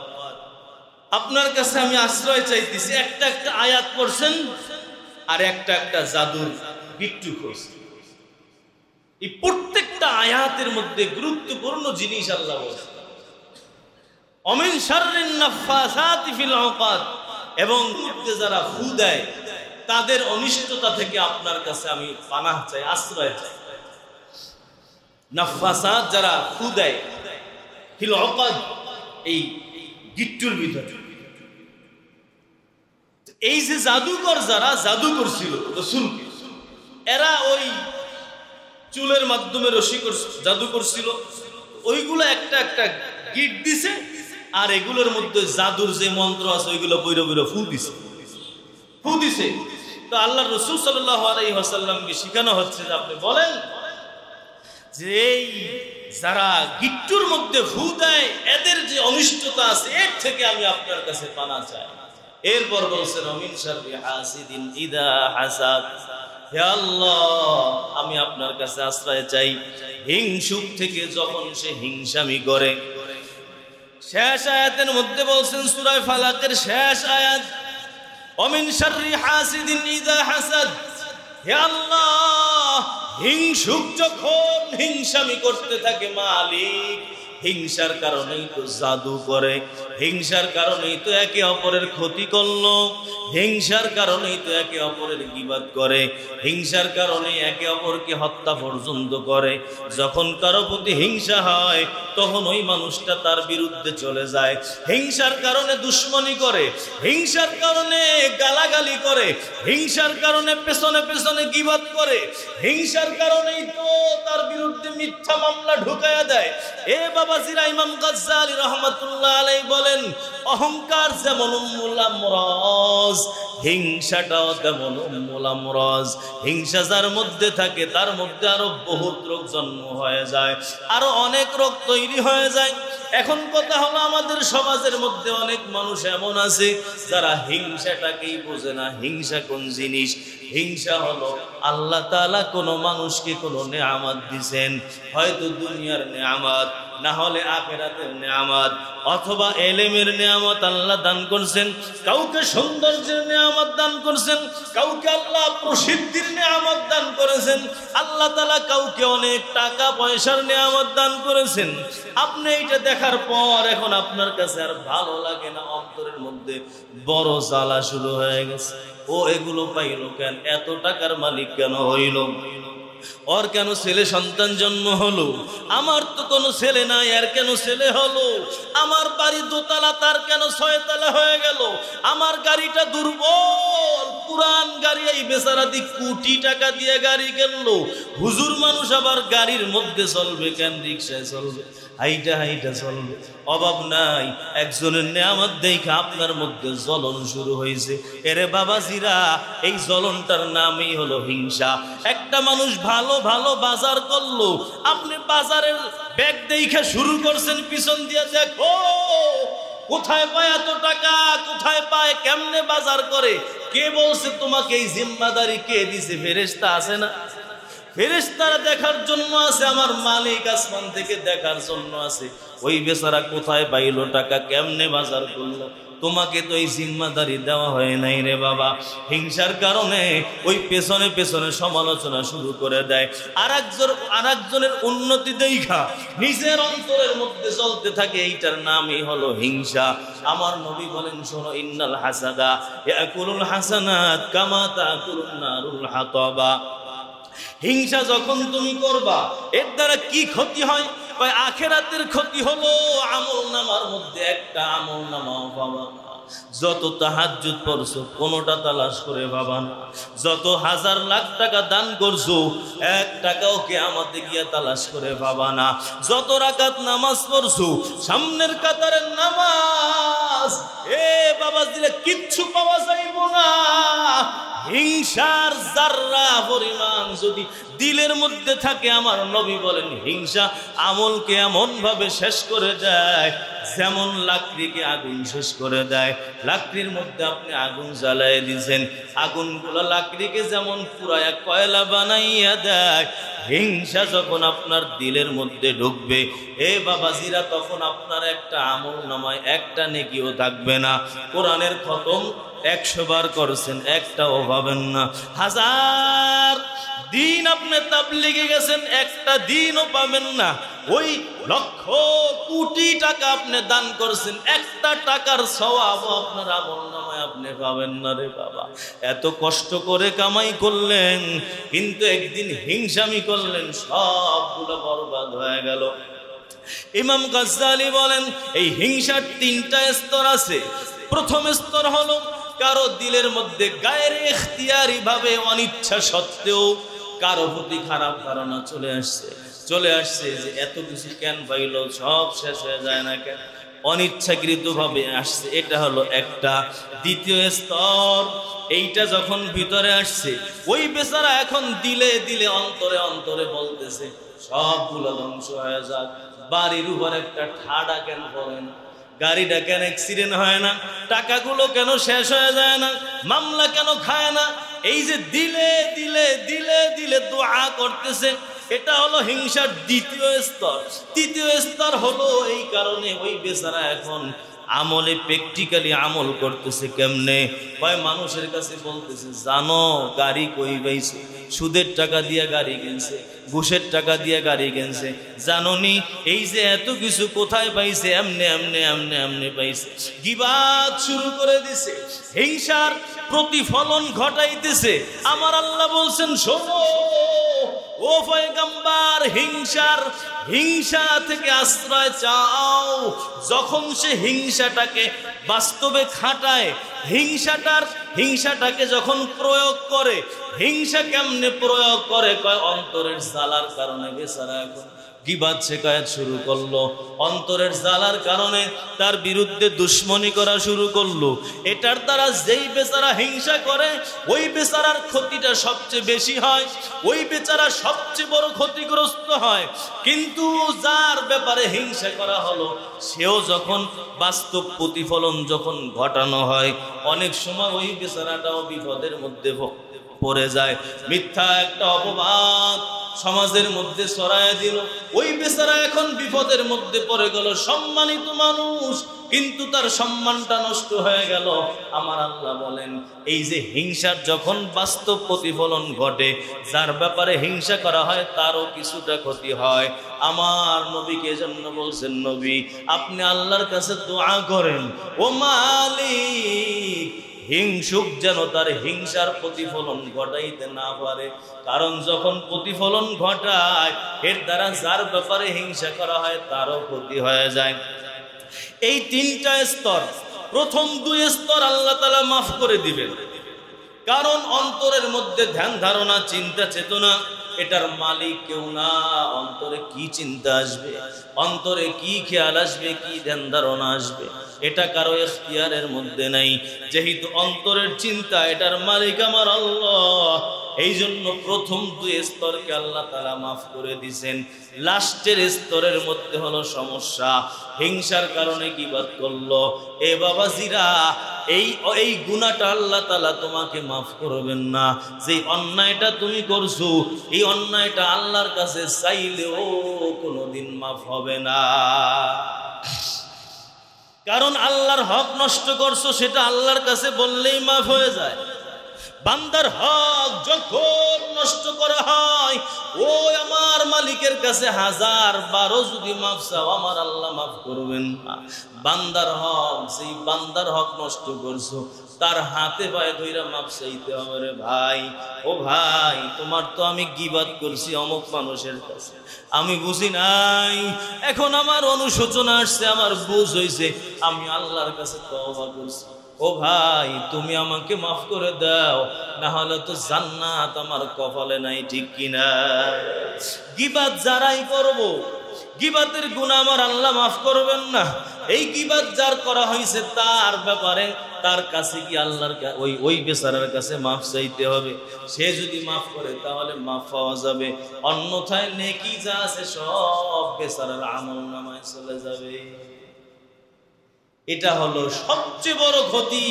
আপনার কাছে আমি আশ্রয় চাইতেছি। একটা একটা আয়াত পড়ছেন আর একটা একটা জাদুর গিট্টু করছেন। এই প্রত্যেকটা আয়াতের মধ্যে গুরুত্বপূর্ণ জিনিস আল্লাহ বলেছেন। অমিন শাররিন নাফাসাতি ফিল উকাদ, এবং যারা ফু দেয় তাদের অনিষ্টতা থেকে আপনার কাছে আমি পানাহ চাই, আশ্রয় চাই। নাফাসাত যারা ফু দেয় ফিল উকাদ, এই গিট্টুর ভিতরে। এই যে জাদুকর যারা জাদু করছিল রাসূলকে, এরা ওই চুলের মাধ্যমে রশি জাদু করছিল, ওইগুলো একটা একটা গিট দিছে, আর এগুলোর মধ্যে জাদুর যে মন্ত্র আছে ওইগুলো বইরে বইরে ফু দিছে। তো আল্লাহ রাসূল সাল্লাল্লাহু আলাইহি ওয়াসাল্লামকে শেখানো হচ্ছে যে আপনি বলেন যে এই যারা গিট্টুর মধ্যে ফু দেয় এদের যে অনিষ্টতা আছে এর থেকে আমি আপনার কাছে পানাহ চাই। এরপর বলছেন অমিন শাররি হাসিদিন ইযা হাসাদ, হে আল্লাহ আমি আপনার কাছে আশ্রয় চাই হিংসুক থেকে যখন সে হিংসামি করে। শেষ আয়াতের মধ্যে বলছেন সূরা ফালাকের শেষ আয়াত অমিন শাররি হাসিদিন ইযা হাসাদ, হে আল্লাহ হিংসুক যখন হিংসামি করতে থাকে মালিক, হিংসার কারণেই তো জাদু করে, হিংসার কারণেই তো একে অপরের ক্ষতি করলো, হিংসার কারণেই তো একে অপরের গীবাত করে, হিংসার কারণে একে অপরকে হত্যা পর্যন্ত করে। যখন কারো প্রতি হিংসা হয় তখন ওই মানুষটা তার বিরুদ্ধে চলে যায়, হিংসার কারণে দুশ্মনী করে, হিংসার কারণে গালাগালি করে, হিংসার কারণে পেছনে পেছনে গীবাত করে, হিংসার কারণেই তো তার বিরুদ্ধে মিথ্যা মামলা ঢুকায়া দেয়। এ বাবাজিরা, ইমাম গাজ্জালী রাহমাতুল্লাহ আলাইহি বলেন অহংকার যেমন উম্মুল আমরাজ, হিংসাটাও তেমন উম্মুল আমরাজ। হিংসা যার মধ্যে থাকে তার মধ্যে আরো বহুত রোগ জন্ম হয়ে যায়, আরো অনেক রোগ তৈরি হয়ে যায়। এখন কথা হলো আমাদের সমাজের মধ্যে অনেক মানুষ এমন আছে যারা হিংসাটাকেই বোঝে না। হিংসা কোন জিনিস? হিংসা হলো আল্লাহ তাআলা কোনো মানুষকে কোনো নেয়ামত দিয়েছেন, হয়তো দুনিয়ার নেয়ামত, না হলে আখিরাতের নেয়ামত, অথবা ইলমের নেয়ামত আল্লাহ দান করছেন, কাউকে সৌন্দর্যের নেয়ামত দান করছেন, কাউকে আল্লাহ প্রসিদ্ধির নেয়ামত দান করেছেন, আল্লাহ তাআলা কাউকে অনেক টাকা পয়সার নেয়ামত দান করেছেন। আপনি এইটা দেখার পর এখন আপনার কাছে আর ভালো লাগে না, অন্তরের মধ্যে বড় জ্বালা শুরু হয়ে গেছে। ও এগুলো পাইলো কেন? এত টাকার মালিক কেন হইল? ওর কেন ছেলে সন্তান জন্ম হলো? আমার তো কোনো ছেলে নাই, এর কেন ছেলে হলো? আমার বাড়ি দোতলা, তার কেন ছয়তলা হয়ে গেল? আমার গাড়িটা দুর্বল, পুরান গাড়ি, এই বেচারা দি কোটি টাকা দিয়ে গাড়ি কিনলো। হুজুর মানুষ আবার গাড়ির মধ্যে চলবে কেন? রিকশায় চলবে, হাইটা হাইটা চলবে, অভাব নাই। একজনের নেয়ামত দেখে আপনার মধ্যে জ্বলন শুরু হয়েছে। এরে বাবাজিরা, এই জ্বলনটার নামই হলো হিংসা। একটা মানুষ ভালো ভালো বাজার করলো, আপনি বাজারের ব্যাগ দেখে শুরু করছেন পিছন দিয়ে, দেখো কোথায় পায় এত টাকা, কোথায় পায়, কেমনে বাজার করে, কে বলছে তোমাকে এই জিম্মাদারি? কে দিছে? ফেরেশতা আছে না? ফেরেশতারা দেখার জন্য আছে, আমার মালিক আসমান থেকে দেখার জন্য আছে। ওই বেচারা কোথায় পাইলো টাকা, কেমনে বাজার করলো? তোমাকে তো এই জিম্মাদারি দেওয়া হয় নাই রে বাবা। হিংসার কারণে ওই পেছনে পেছনে সমালোচনা শুরু করে দেয়। আরেকজনের উন্নতি দেখা নিজের অন্তরের মধ্যে চলতে থাকে, এইটার নামই হলো হিংসা। আমার নবী বলেন, শোনো, ইন্নাল হাসাদা ইয়াকুলুল হাসানাত কামা তাকুলুন নারুল হাতাবা। হিংসা যখন তুমি করবা এর দ্বারা কি ক্ষতি হয়? আখিরাতের ক্ষতি হলো আমল নামার মধ্যে একটা আমল নামাও পাবা। যত তাহাজ্জুদ পড়ছো কোনোটা তালাশ করে পাবা না, যত হাজার লাখ টাকা দান করছো এক টাকাও কিয়ামতে গিয়া তালাশ করে পাবা না, যত রাকাত নামাজ পড়ছো সামনের কাতারের নামাজ এ বাবা দিলে কিচ্ছু পাওয়া যাইব না। হিংসার যাররা পরিমাণ যদি দিলের মধ্যে থাকে, আমার নবী বলেন হিংসা আমলকে এমন ভাবে শেষ করে দেয় যেমন লাকড়িকে আগুন শেষ করে দেয়। লাকড়ির মধ্যে আপনি আগুন জ্বালায় দিয়েছেন, আগুনগুলো লাকড়িকে যেমন পুরায়া কয়লা বানাইয়া দেয়, হিংসা যখন আপনার দিলের মধ্যে ঢুকবে এ বাবাজিরা, তখন আপনার একটা আমল নামায় একটা নেকিও থাকবে না। কোরআনের খতম 100 বার করছেন, একটাও পাবেন না। হাজার দিন আপনি তাবলীগে গেছেন, একটা দিনও পাবেন না। ওই লক্ষ কোটি টাকা আপনি দান করছেন, একটা টাকার সওয়াব আপনার আমলনামায় আপনি পাবেন না রে বাবা। এত কষ্ট করে কামাই করলেন, কিন্তু একদিন হিংসামি করলেন, সবগুলো বরবাদ হয়ে গেল। ইমাম গাজ্জালি বলেন এই হিংসার 3টা স্তর আছে। প্রথম স্তর হলো কারো দিলের মধ্যে গায়ের ইখতিয়ারি ভাবে অনিচ্ছা সত্ত্বেও কারো প্রতি খারাপ ধারণা চলে আসছে যে এত কিছু কেন পাইল, সব শেষ হয়ে যায় না কেন, অনিচ্ছাকৃত ভাবে আসছে। এটা হলো একটা। দ্বিতীয় স্তর, এইটা যখন ভিতরে আসছে ওই বেচারা এখন দিলে দিলে অন্তরে অন্তরে বলতেছে সবগুলো ধ্বংস হয়ে যাক। বাড়ির উপর একটা ঠাডা কেন পড়ে না, গাড়িটা কেন অ্যাক্সিডেন্ট হয় না, টাকাগুলো কেন শেষ হয়ে যায় না, মামলা কেন খায় না, এই যে দিলে দিলে দিলে দিলে দোয়া করতেছে, এটা হলো হিংসার দ্বিতীয় স্তর। তৃতীয় স্তর হলো এই কারণে ওই বেচারা এখন আমলে প্র্যাকটিক্যালি আমল করতেছে। কেমনে? কয় মানুষের কাছে বলতেছে জানো গাড়ি কই পাইছে, সুদের টাকা দিয়ে গাড়ি কিনছে, ঘুষের টাকা দিয়ে গাড়ি কিনছে, জানোনি এই যে এত কিছু কোথায় পাইছে, এমনে এমনে এমনে এমনে পাইছে। গিবাত শুরু করে দিছে, হিংসার প্রতিফলন ঘটাইতেছে। আমার আল্লাহ বলছেন শোনো ও পয়গম্বর, হিংসা থেকে আশ্রয় চাও। যখন সে হিংসাটাকে বাস্তবে খাটায়, হিংসাটাকে যখন প্রয়োগ করে, হিংসা কেমনে প্রয়োগ করে? কয় অন্তরের জ্বালার কারণে বেচারা এখন গিবাত শিকায়াত শুরু করলো, অন্তরের জ্বালার কারণে তার বিরুদ্ধে দুশ্মনী করা শুরু করলো। এটার দ্বারা যেই বেচারা হিংসা করে ওই বেচারার ক্ষতিটা সবচেয়ে বেশি হয়, ওই বেচারা সবচেয়ে বড় ক্ষতিগ্রস্ত হয়। কিন্তু যার ব্যাপারে হিংসা করা হলো সেও যখন বাস্তব প্রতিফলন যখন ঘটানো হয়, অনেক সময় ওই বেচারাটাও বিপদের মধ্যে পড়ে যায়। মিথ্যা একটা অপবাদ সমাজের মধ্যে ছড়ায় দিল, ওই বেচারা এখন বিপদের মধ্যে পড়ে গেল। সম্মানিত মানুষ, কিন্তু তার সম্মানটা নষ্ট হয়ে গেল। আমার আল্লাহ বলেন এই যে হিংসার যখন বাস্তব প্রতিফলন ঘটে, যার ব্যাপারে হিংসা করা হয় তারও কিছুটা ক্ষতি হয়। আমার নবীকে জন্য বলছেন নবী আপনি আল্লাহর কাছে দোয়া করেন, ও মালিক হিংসুক যেন তার হিংসার প্রতিফলন ঘটাইতে না পারে। কারণ যখন প্রতিফলন ঘটায় এর দ্বারা যার ব্যাপারে হিংসা করা হয় তারও ক্ষতি হয়ে যায়। এই 3টা স্তর, প্রথম 2 স্তর আল্লাহ তাআলা মাফ করে দিবেন। কারণ অন্তরের মধ্যে ধ্যান ধারণা চিন্তা চেতনা এটার মালিক কেউ না। অন্তরে কি চিন্তা আসবে, অন্তরে কি খেয়াল আসবে, কি ধ্যান ধারণা আসবে, এটা কারো ইখতিয়ারের মধ্যে নাই। যেহেতু অন্তরের চিন্তা এটার মালিক আমার আল্লাহ, এই জন্য প্রথম 2 স্তরকে আল্লাহ তাআলা মাফ করে দিয়েছেন। লাস্টের স্তরের মধ্যে হলো সমস্যা, হিংসার কারণে গীবত করলো। এ বাবাজিরা এই গুনাহটা আল্লাহ তাআলা তোমাকে মাফ করবেন না। যে অন্যায়টা তুমি করছো এই অন্যায়টা আল্লাহর কাছে চাইলেও কোনোদিন মাফ হবে না। কারণ আল্লাহর হক নষ্ট করছো সেটা আল্লাহর কাছে বললেই মাফ হয়ে যায়। বান্দার হক যখন নষ্ট করা হয়, ওই আমার মালিকের কাছে 1000 যদি মাফ চাও আমার আল্লাহ মাফ করবেন না। বান্দার হক, সেই বান্দার হক নষ্ট করছো, তার হাতে পায়ে ধইরা মাফ চাইতে হবে রে ভাই। ও ভাই, তোমার তো আমি গীবাত করছি অমুক মানুষের কাছে, আমি বুঝি নাই, এখন আমার অনুশোচনা আসছে, আমার বুঝ হইছে, আমি আল্লাহর কাছে তওবা করছি। ও ভাই, তুমি আমাকে মাফ করে দাও, না হলে তো জান্নাত আমার কপালে নাই, ঠিক কিনা? গীবাত যারাই করব, গীবাতের গুনাহ আমার আল্লাহ মাফ করবেন না। এই গীবাত যার করা হয়েছে তার ব্যাপারে তার কাছে কি আল্লাহর ওই বেচারার কাছে মাফ চাইতে হবে। সে যদি মাফ করে তাহলে মাফ পাওয়া যাবে, অন্যথায় নেকি যা আছে সব বেচারার আমলনামায় চলে যাবে। এটা হলো সবচেয়ে বড় ক্ষতি।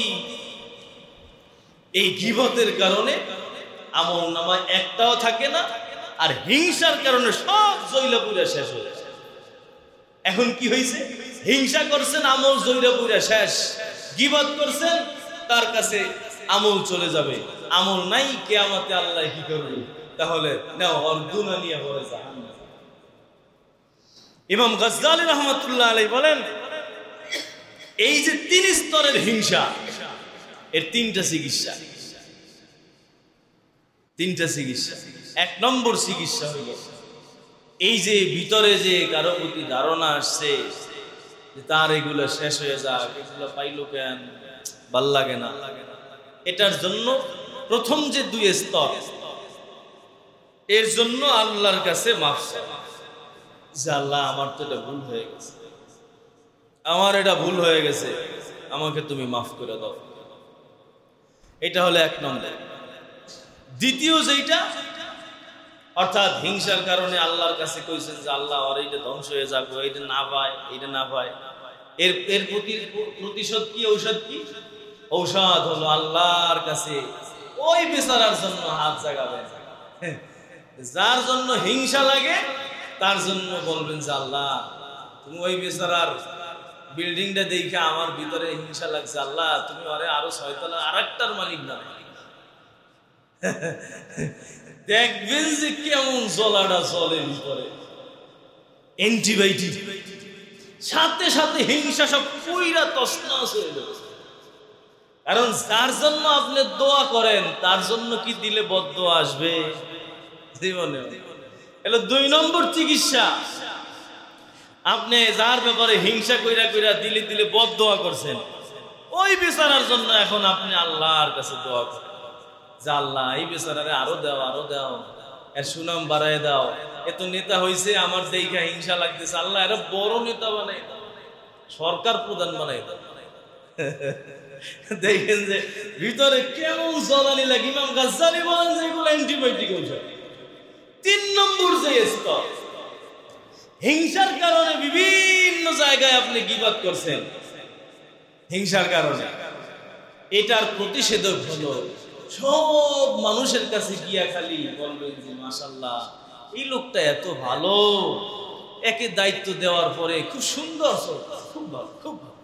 এই গীবতের কারণে আমলনামায় একটাও থাকে না, আর হিংসার কারণে সব জৈলা পুরা শেষ হয়ে যায়। এখন কি হয়েছে? হিংসা করছেন, আমল জৈলা পুরা শেষ। গীবত করছেন, তার কাছে আমল চলে যাবে। আমল নাই, কিয়ামতে আল্লাহ কি করবে? তাহলে নাও ওর গুনাহ নিয়ে পড়ে জাহান্নামে। ইমাম গাজ্জালী রাহমাতুল্লাহ আলাইহি বলেন, এই যে 3 স্তরের হিংসা, এর 3টা চিকিৎসা। 3টা চিকিৎসা। 1 নম্বর চিকিৎসা হইল এই যে ভিতরে যে কারো প্রতি ধারণা আসছে যে তার এগুলো শেষ হয়ে যাক, এগুলো পাইলো কেন, ভাল লাগে না, এটার জন্য প্রথম যে 2 স্তর, এর জন্য আল্লাহর কাছে মাফ চাওয়া, যে আল্লাহ আমার তো এটা ভুল হয়ে গেছে, আমার এটা ভুল হয়ে গেছে, আমাকে তুমি মাফ করে দাও। এটা হলো 1 নম্বর। দ্বিতীয় যেটা, অর্থাৎ হিংসার কারণে আল্লাহর কাছে কইছেন যে আল্লাহ আর এইটা ধ্বংস হয়ে যাক, এইটা না পায়, এইটা না পায়, এর প্রতিশোধ কি? ঔষধ কি? ঔষধ হলো আল্লাহর কাছে ওই বেচারার জন্য হাত জাগাবেন। যার জন্য হিংসা লাগে তার জন্য বলবেন যে আল্লাহ, তুমি ওই বেচারার বিল্ডিংটা দেখে আমার ভিতরে হিংসা লাগছে, আল্লাহ তুমি আরে আরো 6 তলা আরেকটার মালিক না। দেখবেন যে কেমন জ্বলাটা চলে ভিতরে, অ্যান্টিবায়োটিক, সাথে সাথে হিংসা সব পুইরা তছনছ হয়ে যাবে। কারণ যার জন্য আপনি দোয়া করেন তার জন্য কি দিলে বদদোয়া আসবে জীবনে? এলো 2 নম্বর চিকিৎসা। আপনি যার ব্যাপারে হিংসা কইরা কইরা দিলে দিলে বদদোয়া করছেন, ওই বেচারার জন্য এখন আপনি আল্লাহর কাছে দোয়া করেন যে আল্লাহ এই বেচারারে আরো দাও, আরো দাও, এর সুনাম বাড়ায় দাও, এত নেতা হইছে আমার দেখা হিংসা লাগতেছে, আল্লাহ এরা বড় নেতা বানাই দাও, সরকার প্রধান বানাই দাও। দেখেন যে ভিতরে কেমন জ্বালানি লাগে। ইমাম গাজ্জালী বলেন যে এগুলো অ্যান্টিবায়োটিক ঔষধ। 3 নম্বর যে স্তর, হিংসার কারণে বিভিন্ন জায়গায় আপনি গীবত করছেন, হিংসার কারণে, এটার প্রতিষেধক হলো সব মানুষের কাছে গিয়া খালি বলবেন যে মাশাআল্লাহ এই লোকটা এত ভালো, একে দায়িত্ব দেওয়ার পরে খুব সুন্দর সরকার, খুব ভালো, খুব ভালো।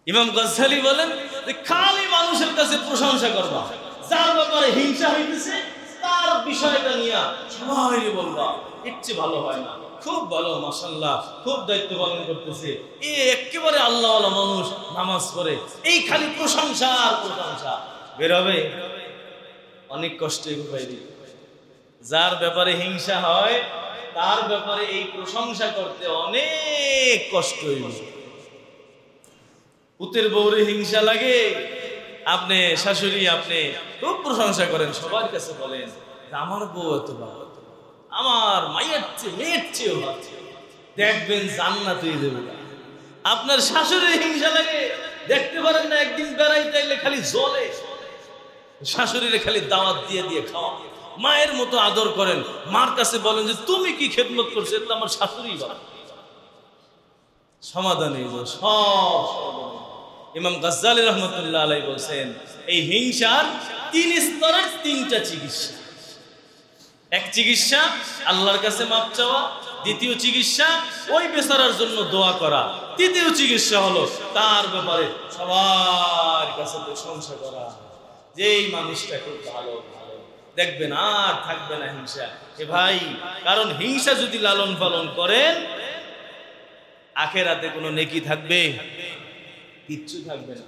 ইমাম গাজ্জালী বলেন যে খালি মানুষের কাছে প্রশংসা করবা, যার ব্যাপারে হিংসা হইতেছে তার বিষয়টা নিয়ে সবাই বলবা এর চেয়ে ভালো হয় না, খুব ভালো, মাশাআল্লাহ, খুব দায়িত্ব পালন করতেছে, একেবারে আল্লাহওয়ালা মানুষ, নামাজ পড়ে, এই খালি প্রশংসা আর প্রশংসা বেরোবে। অনেক কষ্টে পাইবে। যার ব্যাপারে হিংসা হয় তার ব্যাপারে এই প্রশংসা করতে অনেক কষ্ট হইবে। পুতের বউরে হিংসা লাগে, আপনি শাশুড়ি আপনি খুব প্রশংসা করেন, সবার কাছে বলেন আমার বউ এত ভালো, আমার মায়ের চেয়ে মেয়ের চেয়েও ভালো, দেখবেন জান্নাত হয়ে যাবে। আপনার শাশুড়ির হিংসা লাগে, দেখতে পারেন না একদিন বেড়াইতে আইলে খালি জ্বলে, শাশুড়িরে খালি দাওয়াত দিয়ে দিয়ে খাওয়া, মায়ের মতো আদর করেন, মার কাছে বলেন যে তুমি কি খেদমত করছো, এটা আমার শাশুড়ি ভালো, সমাধান হয়ে যাবে সব। ইমাম গাজ্জালী রাহমাতুল্লাহ আলাইহি বলেন এই হিংসার 3 স্তরের 3টা চিকিৎসা। 1 চিকিৎসা আল্লাহর কাছে মাপ চাওয়া, দ্বিতীয় চিকিৎসা ওই বেচারার জন্য দোয়া করা, তৃতীয় চিকিৎসা হলো তার ব্যাপারে সবার কাছে প্রশংসা করা যে এই মানুষটা খুব ভালো ভালো, দেখবেন আর থাকবে না হিংসা। এ ভাই, কারণ হিংসা যদি লালন পালন করেন, আখেরাতে কোনো নেকি থাকবে? কিচ্ছু থাকবে না।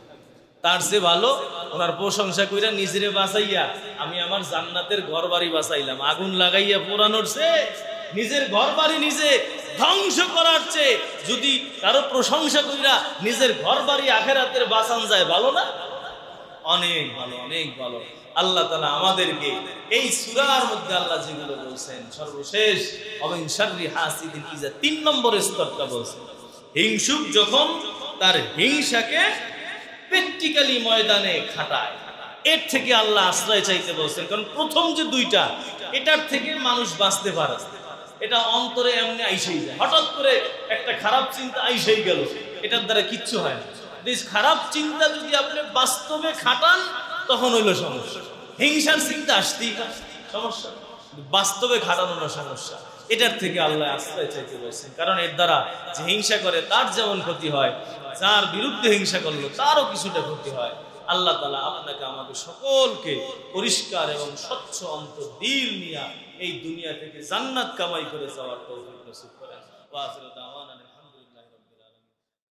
তার চেয়ে ভালো ওনার প্রশংসা কইরা নিজেরে বাঁচাইয়া আমি আমার জান্নাতের ঘর বাড়ি বাঁচাইলাম, আগুন লাগাইয়া পোড়ানোর চেয়ে নিজের ঘর বাড়ি নিজে ধ্বংস করার চেয়ে যদি কারো প্রশংসা কইরা নিজের ঘর বাড়ি আখেরাতের বাঁচান যায়, ভালো না? অনেক ভালো, অনেক ভালো। আল্লাহ তাআলা আমাদেরকে এই সূরার মধ্যে আল্লাহ যেগুলো বলছেন, সর্বশেষ ওমিন শাররি হাসিদিন ইযা 3 নম্বর স্তরটা বলছেন। হিংসুক যখন তার হিংসাকে প্র্যাকটিক্যালি ময়দানে খাটায়, এর থেকে আল্লাহ আশ্রয় চাইতে বলছেন। কারণ প্রথম যে দুইটা, এটার থেকে মানুষ বাঁচতে পারে, এটা অন্তরে এমনি আইসেই যায়। হঠাৎ করে একটা খারাপ চিন্তা আইসেই গেল, এটার দ্বারা কিচ্ছু হয় না। খারাপ চিন্তা যদি আপনি বাস্তবে খাটান, তখন হইল সমস্যা। হিংসার চিন্তা আসতেই সমস্যা, বাস্তবে খাটানো না সমস্যা। এটার থেকে আল্লাহ আশ্রয় চাইতে বলছেন। কারণ এর দ্বারা যে হিংসা করে তার যেমন ক্ষতি হয়, যার বিরুদ্ধে হিংসা করলো তারও কিছুটা ক্ষতি হয়। আল্লাহ তাআলা আপনাকে আমাকে সকলকে পরিষ্কার এবং স্বচ্ছ অন্তর দিল নিয়ে এই দুনিয়া থেকে জান্নাত কামাই করে যাওয়ার তৌফিক নসিব করেন। ওয়া আখিরু দাওয়ানা।